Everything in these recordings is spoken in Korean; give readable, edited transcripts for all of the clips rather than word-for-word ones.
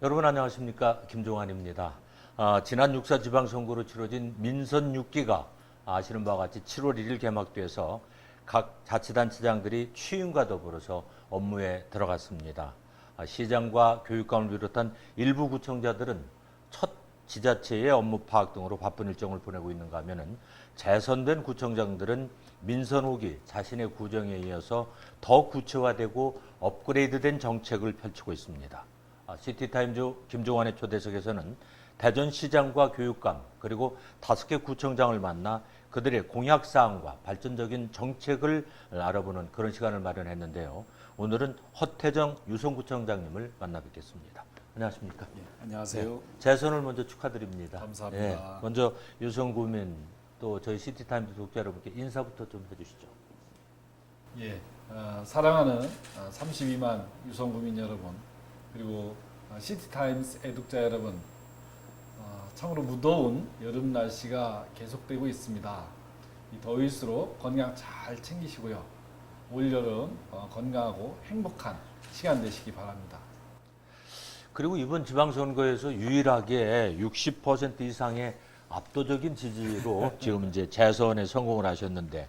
여러분 안녕하십니까, 김종환입니다. 지난 6.4 지방선거로 치러진 민선 6기가 아시는 바와 같이 7월 1일 개막돼서 각 자치단체장들이 취임과 더불어서 업무에 들어갔습니다. 시장과 교육감을 비롯한 일부 구청장들은 첫 지자체의 업무 파악 등으로 바쁜 일정을 보내고 있는가 하면은 재선된 구청장들은 민선 5기 자신의 구정에 이어서 더 구체화되고 업그레이드된 정책을 펼치고 있습니다. 시티타임즈 김종환의 초대석에서는 대전시장과 교육감 그리고 5개 구청장을 만나 그들의 공약사항과 발전적인 정책을 알아보는 그런 시간을 마련했는데요. 오늘은 허태정 유성구청장님을 만나 뵙겠습니다. 안녕하십니까? 예, 안녕하세요. 네, 재선을 먼저 축하드립니다. 감사합니다. 네, 먼저 유성구민 또 저희 시티타임즈 독자 여러분께 인사부터 좀 해주시죠. 예, 사랑하는 32만 유성구민 여러분 그리고 시티타임스 애독자 여러분, 참으로 무더운 여름 날씨가 계속되고 있습니다. 이 더위일수록 건강 잘 챙기시고요. 올여름 건강하고 행복한 시간 되시기 바랍니다. 그리고 이번 지방선거에서 유일하게 60% 이상의 압도적인 지지로 지금 이제 재선에 성공을 하셨는데,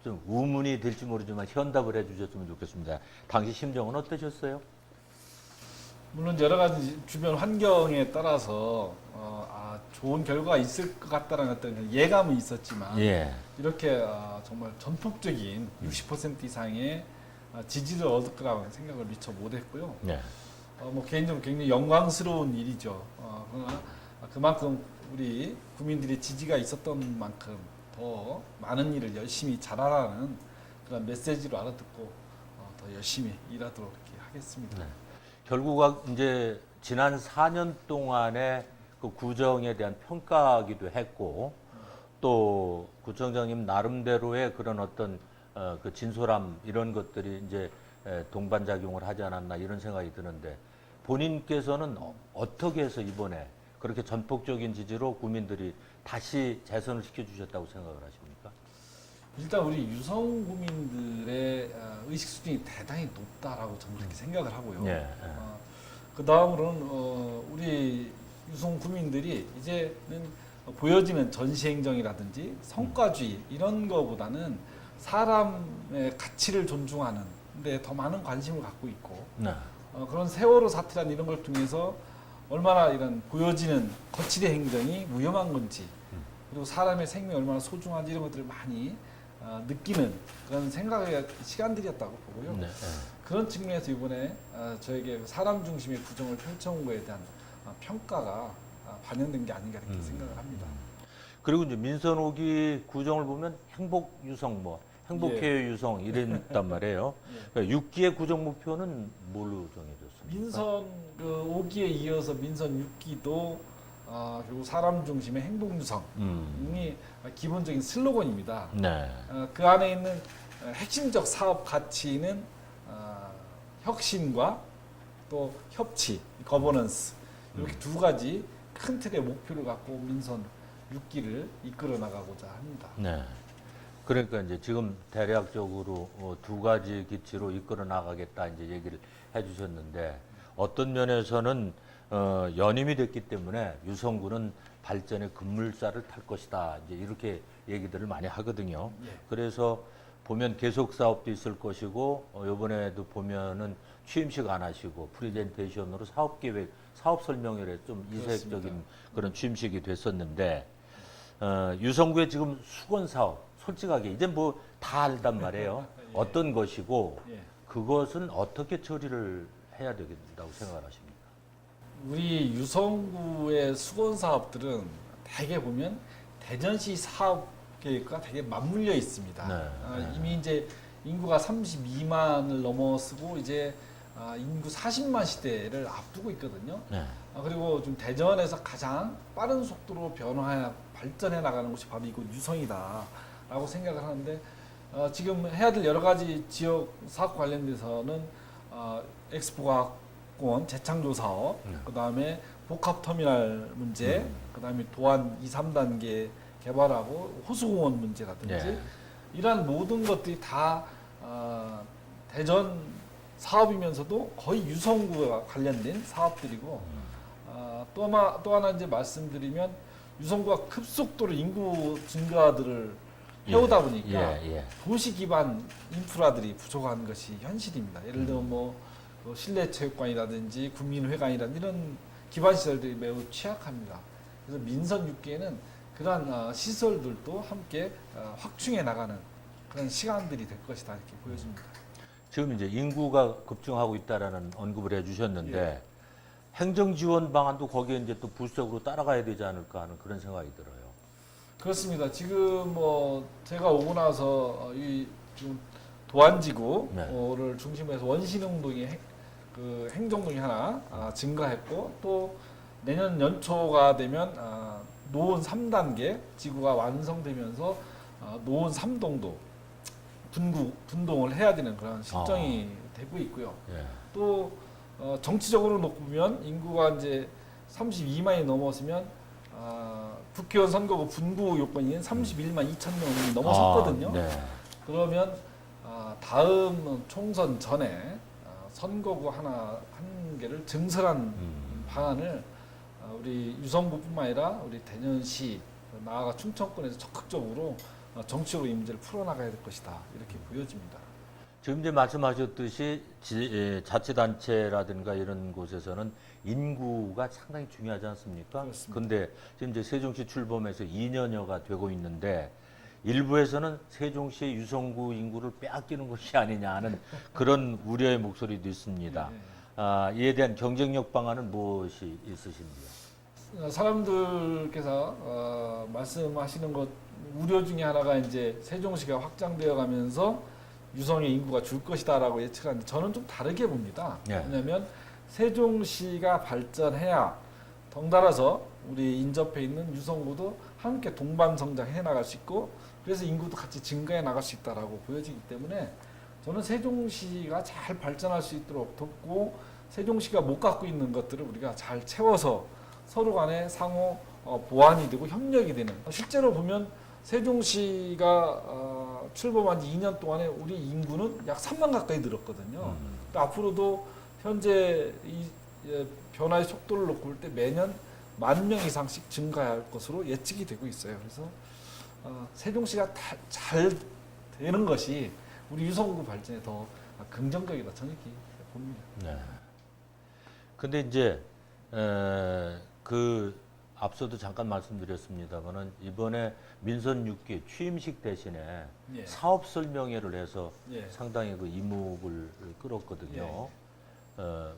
좀 우문이 될지 모르지만 현답을 해주셨으면 좋겠습니다. 당시 심정은 어떠셨어요? 물론 여러 가지 주변 환경에 따라서 좋은 결과가 있을 것 같다는 어떤 예감은 있었지만 예. 이렇게 정말 전폭적인 60% 이상의 지지를 얻을 거라고 생각을 미처 못했고요. 네. 뭐 개인적으로 굉장히 영광스러운 일이죠. 그러나 그만큼 우리 국민들의 지지가 있었던 만큼 더 많은 일을 열심히 잘하라는 그런 메시지로 알아듣고 더 열심히 일하도록 이렇게 하겠습니다. 네. 결국 이제 지난 4년 동안의 그 구정에 대한 평가기도 했고, 또 구청장님 나름대로의 그런 어떤 그 진솔함 이런 것들이 이제 동반작용을 하지 않았나 이런 생각이 드는데, 본인께서는 어떻게 해서 이번에 그렇게 전폭적인 지지로 국민들이 다시 재선을 시켜주셨다고 생각을 하십니까? 일단 우리 유성 구민들의 의식 수준이 대단히 높다라고 저는 그렇게 생각을 하고요. 예. 그 다음으로는 우리 유성 구민들이 이제는 보여지는 전시행정이라든지 성과주의 이런 거보다는 사람의 가치를 존중하는 데 더 많은 관심을 갖고 있고, 네. 그런 세월호 사태란 이런 걸 통해서 얼마나 이런 보여지는 거칠의 행정이 위험한 건지, 그리고 사람의 생명이 얼마나 소중한지 이런 것들을 많이 느끼는 그런 생각의 시간들이었다고 보고요. 네. 그런 측면에서 이번에 저에게 사람 중심의 구정을 펼쳐온 거에 대한 평가가 반영된 게 아닌가 이렇게 생각을 합니다. 그리고 이제 민선 5기 구정을 보면 행복 유성 행복해요 유성 이랬단 말이에요. 그러니까 6기의 구정 목표는 뭘로 정해졌습니까? 민선 그 5기에 이어서 민선 6기도 결국 사람 중심의 행복 유성이 기본적인 슬로건입니다. 네. 그 안에 있는 핵심적 사업 가치는 혁신과 또 협치, 거버넌스 이렇게 두 가지 큰 틀의 목표를 갖고 민선 6기를 이끌어 나가고자 합니다. 네. 그러니까 이제 지금 대략적으로 두 가지 기치로 이끌어 나가겠다 이제 얘기를 해주셨는데, 어떤 면에서는 연임이 됐기 때문에 유성구는 발전의 급물살을 탈 것이다 이제 이렇게 얘기들을 많이 하거든요. 예. 그래서 보면 계속 사업도 있을 것이고, 이번에도 보면은 취임식 안 하시고 프레젠테이션으로 사업 계획, 사업 설명회에 좀 이색적인 그렇습니다. 그런 취임식이 됐었는데, 유성구의 지금 수건 사업 솔직하게 이제 뭐 다 알단 말이에요. 예. 어떤 것이고 예. 그것은 어떻게 처리를 해야 되겠다고 생각을 하십니까? 우리 유성구의 수건 사업들은 대개 보면 대전시 사업 계획과 되게 맞물려 있습니다. 네. 이미 이제 인구가 32만을 넘어서고 이제 인구 40만 시대를 앞두고 있거든요. 네. 그리고 좀 대전에서 가장 빠른 속도로 변화해 발전해 나가는 곳이 바로 이곳 유성이다라고 생각을 하는데, 지금 해야 될 여러 가지 지역 사업 관련돼서는 엑스포과학공원 재창조 사업, 그다음에 복합터미널 문제, 그다음에 도안 2, 3단계 개발하고 호수공원 문제라든지 네. 이러한 모든 것들이 다 대전 사업이면서도 거의 유성구와 관련된 사업들이고 또 하나 이제 말씀드리면 유성구가 급속도로 인구 증가들을 해오다 보니까 도시 기반 인프라들이 부족한 것이 현실입니다. 예를 들면 뭐 실내 체육관이라든지 국민회관이라든지 이런 기반 시설들이 매우 취약합니다. 그래서 민선 6기에는 그러한 시설들도 함께 확충해 나가는 그런 시간들이 될 것이다 이렇게 보여집니다. 지금 이제 인구가 급증하고 있다라는 언급을 해주셨는데 예. 행정 지원 방안도 거기에 이제 또 부수적으로 따라가야 되지 않을까 하는 그런 생각이 들어요. 그렇습니다. 지금 뭐 제가 오고 나서 이 지금 도안지구를 중심으로 해서 원신흥동이 그 행정동이 하나 증가했고 또 내년 연초가 되면 노원 3단계 지구가 완성되면서 노원 3동도 분동을 해야 되는 그런 실정이 되고 있고요. 예. 또 정치적으로 놓고 보면 인구가 이제 32만이 넘었으면 국회의원 선거구 분부 요건인 31만 2천 명이 넘어섰거든요. 네. 그러면 다음 총선 전에 선거구 한 개를 증설한 방안을 우리 유성구뿐만 아니라 우리 대전시 나아가 충청권에서 적극적으로 정치적으로 이 문제를 풀어나가야 될 것이다 이렇게 보여집니다. 지금 이제 말씀하셨듯이 자치단체라든가 이런 곳에서는 인구가 상당히 중요하지 않습니까? 그렇습니다. 근데 지금 이제 세종시 출범해서 2년여가 되고 있는데 일부에서는 세종시의 유성구 인구를 빼앗기는 것이 아니냐 하는 그런 우려의 목소리도 있습니다. 이에 대한 경쟁력 방안은 무엇이 있으신지요? 사람들께서 말씀하시는 것 우려 중에 하나가 이제 세종시가 확장되어 가면서 유성의 인구가 줄 것이다라고 예측하는데 저는 좀 다르게 봅니다. 왜냐하면 세종시가 발전해야 덩달아서 우리 인접해 있는 유성구도 함께 동반 성장해 나갈 수 있고 그래서 인구도 같이 증가해 나갈 수 있다라고 보여지기 때문에 저는 세종시가 잘 발전할 수 있도록 돕고 세종시가 못 갖고 있는 것들을 우리가 잘 채워서 서로 간에 상호 보완이 되고 협력이 되는 실제로 보면 세종시가 출범한 지 2년 동안에 우리 인구는 약 3만 가까이 늘었거든요. 앞으로도 현재 이 변화의 속도를 놓고 볼 때 매년 10,000명 이상씩 증가할 것으로 예측이 되고 있어요. 그래서 세종시가 잘 되는 것이 우리 유성구 발전에 더 긍정적이다 저는 이렇게 봅니다. 네. 근데 이제 그 앞서도 잠깐 말씀드렸습니다만은 이번에 민선 6기 취임식 대신에 예. 사업 설명회를 해서 예. 상당히 그 이목을 끌었거든요.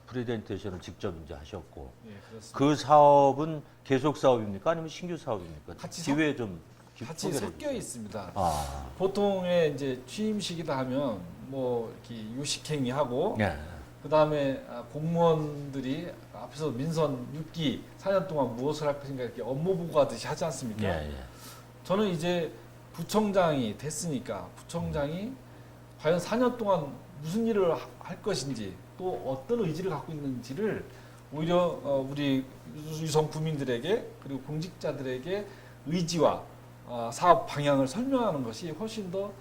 프레젠테이션을 직접 이제 하셨고 예, 그렇습니다. 그 사업은 계속 사업입니까? 아니면 신규 사업입니까? 같이 기회 좀 같이 소개를 섞여 해주세요. 있습니다. 아, 보통의 이제 취임식이다 하면 뭐 이렇게 유식행위 하고 예. 그 다음에 공무원들이 앞에서 민선 6기 4년 동안 무엇을 할 것인가 이렇게 업무 보고하듯이 하지 않습니까? 예, 예. 저는 이제 부청장이 됐으니까 부청장이 과연 4년 동안 무슨 일을 할 것인지 또 어떤 의지를 갖고 있는지를 오히려 우리 유성 구민들에게 그리고 공직자들에게 의지와 사업 방향을 설명하는 것이 훨씬 더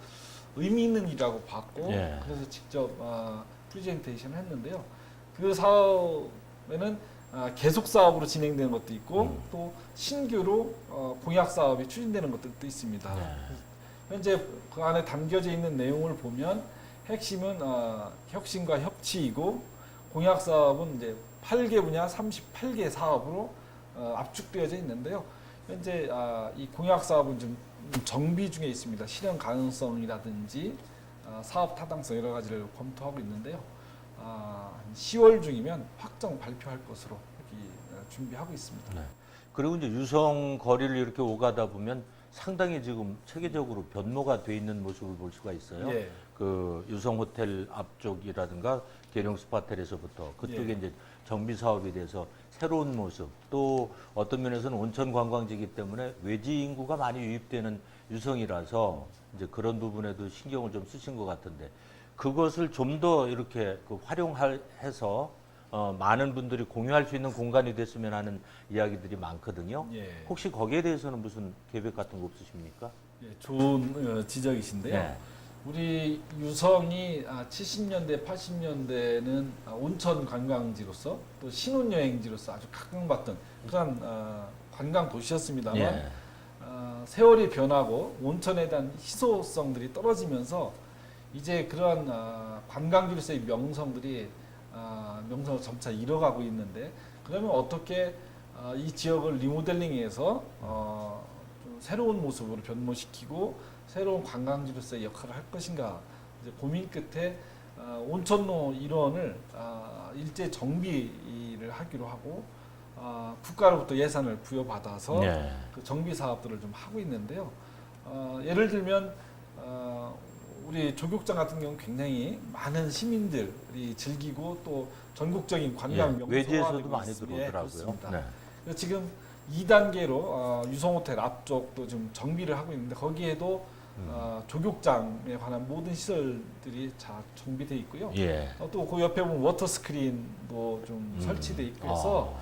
의미 있는 일이라고 봤고 예. 그래서 직접 프레젠테이션을 했는데요. 그 사업에는 계속 사업으로 진행되는 것도 있고 또 신규로 공약 사업이 추진되는 것들도 있습니다. 네. 현재 그 안에 담겨져 있는 내용을 보면 핵심은 혁신과 협치이고 공약 사업은 이제 8개 분야 38개 사업으로 압축되어져 있는데요. 현재 이 공약 사업은 좀 정비 중에 있습니다. 실현 가능성이라든지 사업 타당성 여러 가지를 검토하고 있는데요. 한 10월 중이면 확정 발표할 것으로 이렇게 준비하고 있습니다. 네. 그리고 이제 유성 거리를 이렇게 오가다 보면 상당히 지금 체계적으로 변모가 돼 있는 모습을 볼 수가 있어요. 예. 그 유성 호텔 앞쪽이라든가 계룡 스파텔에서부터 그쪽에 예. 이제 정비 사업에 대해서 새로운 모습 또 어떤 면에서는 온천 관광지이기 때문에 외지 인구가 많이 유입되는 유성이라서 이제 그런 부분에도 신경을 좀 쓰신 것 같은데 그것을 좀 더 이렇게 활용해서 많은 분들이 공유할 수 있는 공간이 됐으면 하는 이야기들이 많거든요. 예. 혹시 거기에 대해서는 무슨 계획 같은 거 없으십니까? 예, 좋은 지적이신데요. 네. 우리 유성이 70년대, 80년대는 온천 관광지로서 또 신혼여행지로서 아주 각광받던 그런 관광 도시였습니다만 예. 세월이 변하고 온천에 대한 희소성들이 떨어지면서 이제 그러한 관광지로서의 명성을 점차 잃어가고 있는데, 그러면 어떻게 이 지역을 리모델링해서 좀 새로운 모습으로 변모시키고 새로운 관광지로서의 역할을 할 것인가, 이제 고민 끝에 온천로 일원을 일제 정비를 하기로 하고 국가로부터 예산을 부여받아서 예. 그 정비 사업들을 좀 하고 있는데요. 예를 들면 우리 조국장 같은 경우는 굉장히 많은 시민들이 즐기고 또 전국적인 관광 명소가 외지에서도 되고 많이 있습니다. 들어오더라고요. 그렇습니다. 네. 그래서 지금 2단계로 유성호텔 앞쪽도 좀 정비를 하고 있는데, 거기에도 조국장에 관한 모든 시설들이 다 정비되어 있고요. 예. 또 그 옆에 보면 워터 스크린도 좀 설치되어 있고 해서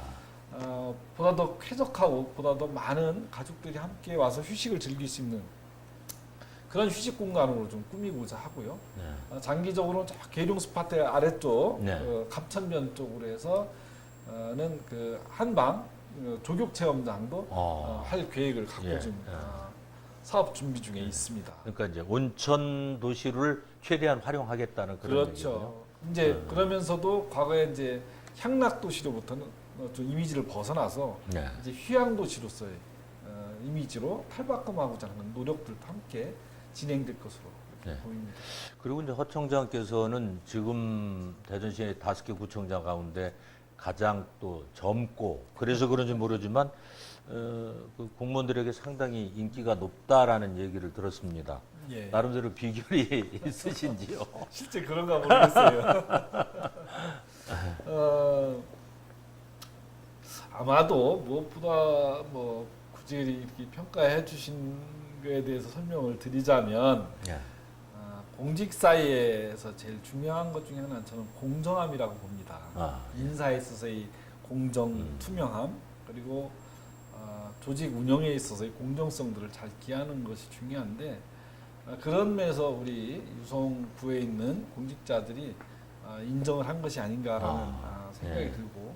보다 더 쾌적하고 보다 더 많은 가족들이 함께 와서 휴식을 즐길 수 있는 그런 휴식 공간으로 좀 꾸미고자 하고요. 네. 장기적으로 저 계룡 스파텔 아래쪽 네. 갑천변 쪽으로 해서는 그 한방 조격 체험장도 할 계획을 갖고 예. 좀 예. 사업 준비 중에 있습니다. 그러니까 이제 온천 도시를 최대한 활용하겠다는 그런 얘기군요. 그렇죠. 이제 네. 그러면서도 과거에 이제 향락 도시로부터는 좀 이미지를 벗어나서 네. 이제 휴양 도시로서의 이미지로 탈바꿈하고자 하는 노력들도 함께 진행될 것으로 이렇게 네. 보입니다. 그리고 이제 허 청장께서는 지금 대전시의 5개 구청장 가운데 가장 또 젊고 그래서 그런지 모르지만 그 공무원들에게 상당히 인기가 높다라는 얘기를 들었습니다. 예. 나름대로 비결이 있으신지요? 실제 그런가 모르겠어요. 아마도 무엇보다 굳이 이렇게 평가해 주신 거에 대해서 설명을 드리자면 예. 공직사회에서 제일 중요한 것 중에 하나는 저는 공정함이라고 봅니다. 예. 인사에 있어서의 공정, 투명함, 그리고 조직 운영에 있어서의 공정성들을 잘 기하는 것이 중요한데, 그런 면에서 우리 유성구에 있는 공직자들이 인정을 한 것이 아닌가라는 생각이 네. 들고,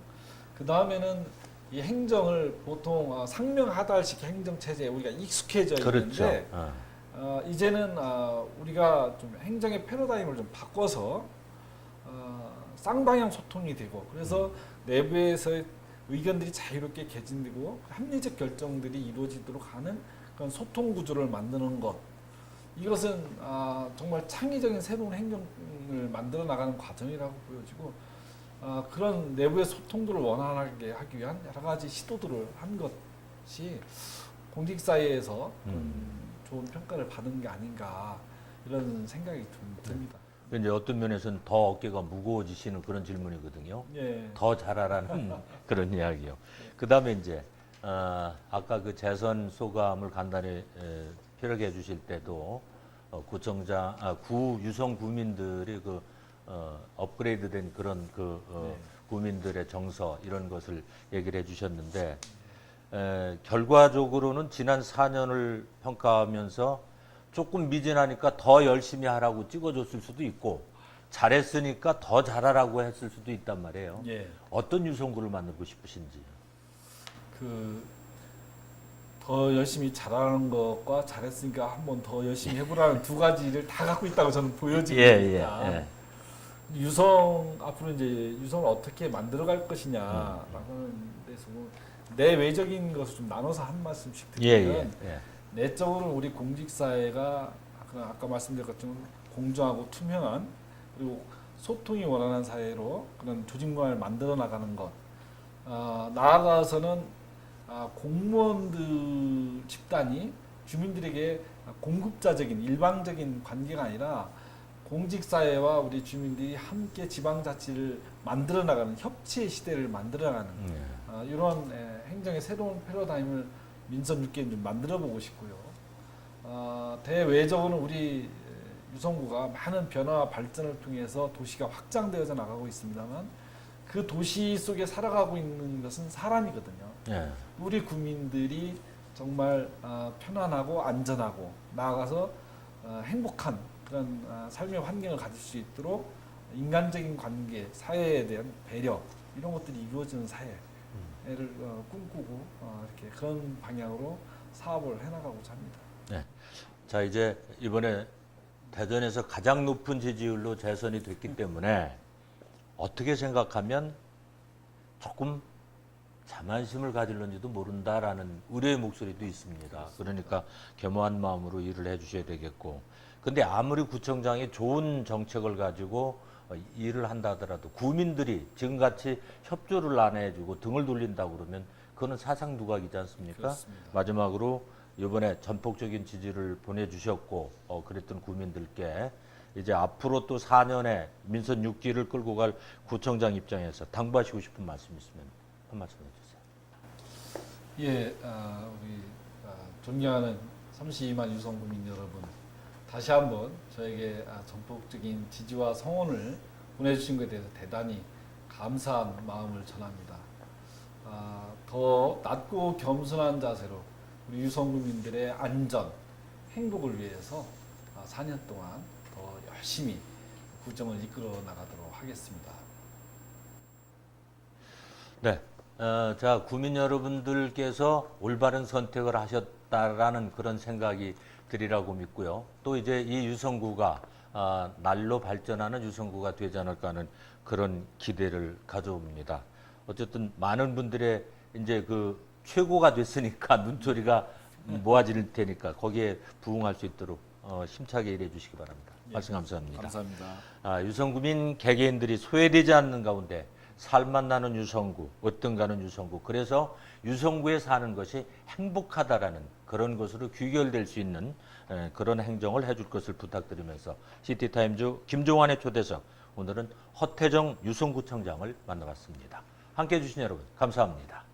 그 다음에는 이 행정을 보통 상명하달식 행정체제에 우리가 익숙해져 그렇죠. 있는데, 이제는 우리가 좀 행정의 패러다임을 좀 바꿔서 쌍방향 소통이 되고, 그래서 내부에서의 의견들이 자유롭게 개진되고 합리적 결정들이 이루어지도록 하는 그런 소통 구조를 만드는 것, 이것은 정말 창의적인 새로운 행정을 만들어 나가는 과정이라고 보여지고, 그런 내부의 소통들을 원활하게 하기 위한 여러 가지 시도들을 한 것이 공직사회에서 좋은 평가를 받은 게 아닌가, 이런 생각이 좀 듭니다. 이제 어떤 면에서는 더 어깨가 무거워지시는 그런 질문이거든요. 예. 더 잘하라는 그런 이야기요. 그 다음에 이제, 아까 그 재선 소감을 간단히 표력해 주실 때도, 구 유성 구민들이 업그레이드 된 그런 네. 구민들의 정서, 이런 것을 얘기를 해 주셨는데, 결과적으로는 지난 4년을 평가하면서 조금 미진하니까 더 열심히 하라고 찍어줬을 수도 있고, 잘했으니까 더 잘하라고 했을 수도 있단 말이에요. 예. 어떤 유성구를 만들고 싶으신지. 더 열심히 잘하는 것과 잘했으니까 한번 더 열심히 해보라는 두 가지를 다 갖고 있다고 저는 보여집니다. 유성 앞으로 이제 유성을 어떻게 만들어갈 것이냐라는 데서 내외적인 것을 좀 나눠서 한 말씀씩 드리면, 내적으로 우리 공직사회가 아까 말씀드린 것처럼 공정하고 투명한, 그리고 소통이 원활한 사회로 그런 조직 문화를 만들어 나가는 것, 나아가서는 공무원들 집단이 주민들에게 공급자적인 일방적인 관계가 아니라 공직사회와 우리 주민들이 함께 지방자치를 만들어 나가는 협치의 시대를 만들어 나가는 이런 행정의 새로운 패러다임을 민선 6개는 좀 만들어 보고 싶고요. 대외적으로는 우리 유성구가 많은 변화와 발전을 통해서 도시가 확장되어져 나가고 있습니다만, 그 도시 속에 살아가고 있는 것은 사람이거든요. 우리 국민들이 정말 편안하고 안전하고 나아가서 행복한 그런 삶의 환경을 가질 수 있도록 인간적인 관계, 사회에 대한 배려 이런 것들이 이루어지는 사회를 꿈꾸고 이렇게 그런 방향으로 사업을 해나가고자 합니다. 네. 자, 이제 이번에 대전에서 가장 높은 지지율로 재선이 됐기 때문에 어떻게 생각하면 조금 자만심을 가질런지도 모른다라는 우려의 목소리도 있습니다. 그러니까 겸허한 마음으로 일을 해주셔야 되겠고, 근데 아무리 구청장이 좋은 정책을 가지고 일을 한다 하더라도 구민들이 지금같이 협조를 안 해주고 등을 돌린다고 그러면 그거는 사상 누각이지 않습니까? 그렇습니다. 마지막으로 이번에 전폭적인 지지를 보내주셨고 그랬던 구민들께 이제 앞으로 또 4년의 민선 6기를 끌고 갈 구청장 입장에서 당부하시고 싶은 말씀 있으면 한 말씀 해주세요. 예, 우리 존경하는 32만 유성구민 여러분, 다시 한번 저에게 전폭적인 지지와 성원을 보내주신 것에 대해서 대단히 감사한 마음을 전합니다. 더 낮고 겸손한 자세로 우리 유성구민들의 안전, 행복을 위해서 4년 동안 더 열심히 구청을 이끌어 나가도록 하겠습니다. 네, 자 구민 여러분들께서 올바른 선택을 하셨다라는 그런 생각이 들이라고 믿고요. 또 이제 이 유성구가 날로 발전하는 유성구가 되지 않을까 하는 그런 기대를 가져옵니다. 어쨌든 많은 분들의 이제 그 최고가 됐으니까 눈초리가 모아질 테니까 거기에 부응할 수 있도록 힘차게 일해 주시기 바랍니다. 말씀 감사합니다. 감사합니다. 유성구민 개개인들이 소외되지 않는 가운데 살맛 나는 유성구, 어떤가는 유성구. 그래서 유성구에 사는 것이 행복하다라는 그런 것으로 귀결될 수 있는 그런 행정을 해줄 것을 부탁드리면서 시티타임즈 김종환의 초대석, 오늘은 허태정 유성구청장을 만나봤습니다. 함께해 주신 여러분 감사합니다.